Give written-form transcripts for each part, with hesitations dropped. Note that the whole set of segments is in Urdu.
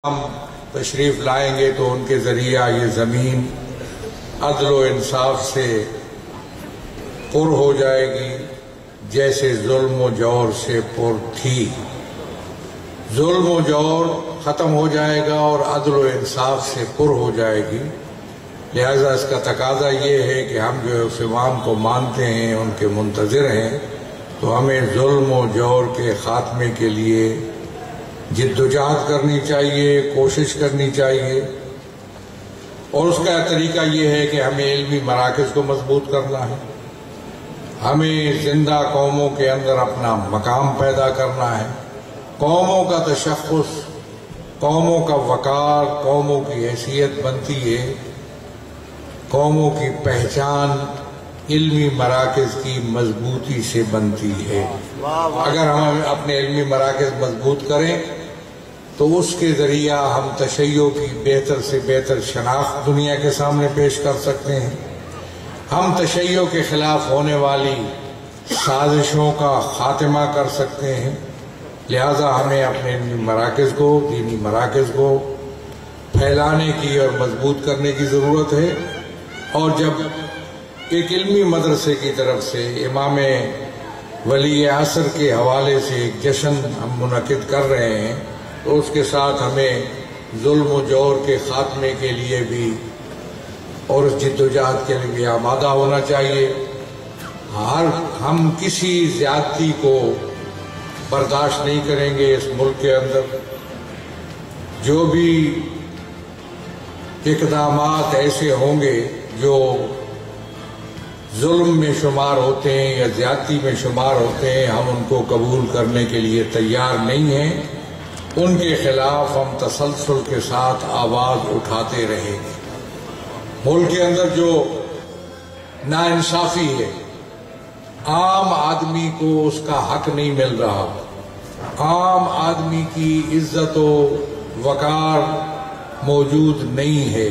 ہم تشریف لائیں گے تو ان کے ذریعہ یہ زمین عدل و انصاف سے پر ہو جائے گی، جیسے ظلم و جور سے پر تھی۔ ظلم و جور ختم ہو جائے گا اور عدل و انصاف سے پر ہو جائے گی۔ لہذا اس کا تقاضا یہ ہے کہ ہم جو اس امام کو مانتے ہیں، ان کے منتظر ہیں، تو ہمیں ظلم و جور کے خاتمے کے لیے جدوجہد کرنی چاہیے، کوشش کرنی چاہیے۔ اور اس کا طریقہ یہ ہے کہ ہمیں علمی مراکز کو مضبوط کرنا ہے، ہمیں زندہ قوموں کے اندر اپنا مقام پیدا کرنا ہے۔ قوموں کا تشخص، قوموں کا وقار، قوموں کی حیثیت بنتی ہے، قوموں کی پہچان علمی مراکز کی مضبوطی سے بنتی ہے۔ اگر ہم اپنے علمی مراکز مضبوط کریں تو اس کے ذریعہ ہم تشیع کی بہتر سے بہتر شناخت دنیا کے سامنے پیش کر سکتے ہیں، ہم تشیع کے خلاف ہونے والی سازشوں کا خاتمہ کر سکتے ہیں۔ لہذا ہمیں اپنے علمی مراکز کو، دینی مراکز کو پھیلانے کی اور مضبوط کرنے کی ضرورت ہے۔ اور جب ایک علمی مدرسے کی طرف سے امام ولی عصر کے حوالے سے ایک جشن ہم منعقد کر رہے ہیں، تو اس کے ساتھ ہمیں ظلم و جور کے خاتمے کے لیے بھی اور اس جدوجہد کے لیے بھی آمادہ ہونا چاہیے۔ ہم کسی زیادتی کو برداشت نہیں کریں گے اس ملک کے اندر۔ جو بھی اقدامات ایسے ہوں گے جو ظلم میں شمار ہوتے ہیں یا زیادتی میں شمار ہوتے ہیں، ہم ان کو قبول کرنے کے لیے تیار نہیں ہیں۔ ان کے خلاف ہم تسلسل کے ساتھ آواز اٹھاتے رہیں گے۔ ملک کے اندر جو ناانصافی ہے، عام آدمی کو اس کا حق نہیں مل رہا، عام آدمی کی عزت و وقار موجود نہیں ہے،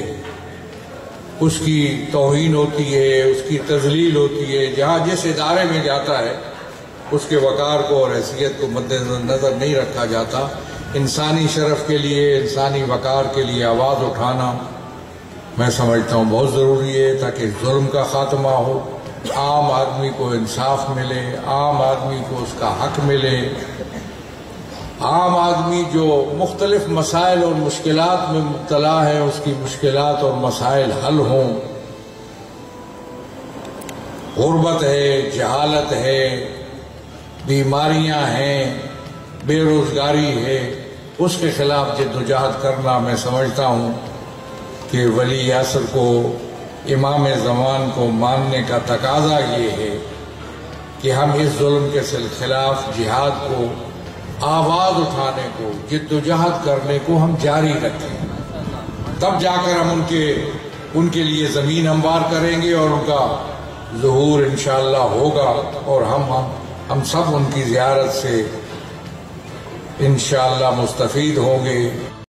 اس کی توہین ہوتی ہے، اس کی تذلیل ہوتی ہے۔ جہاں جس ادارے میں جاتا ہے اس کے وقار کو اور حیثیت کو مد نظر نہیں رکھا جاتا۔ انسانی شرف کے لیے، انسانی وقار کے لیے آواز اٹھانا میں سمجھتا ہوں بہت ضروری ہے، تاکہ ظلم کا خاتمہ ہو، عام آدمی کو انصاف ملے، عام آدمی کو اس کا حق ملے، عام آدمی جو مختلف مسائل اور مشکلات میں مبتلا ہے اس کی مشکلات اور مسائل حل ہوں۔ غربت ہے، جہالت ہے، بیماریاں ہیں، بے روزگاری ہے، اس کے خلاف جدوجہد کرنا میں سمجھتا ہوں کہ ولی عصر کو، امام زمان کو ماننے کا تقاضا یہ ہے کہ ہم اس ظلم کے خلاف جہاد کو، آواز اٹھانے کو، جدوجہد کرنے کو ہم جاری رکھیں۔ تب جا کر ہم ان کے لیے زمین ہموار کریں گے اور ان کا ظہور انشاءاللہ ہوگا، اور ہم سب ان کی زیارت سے انشاءاللہ مستفید ہوں گے۔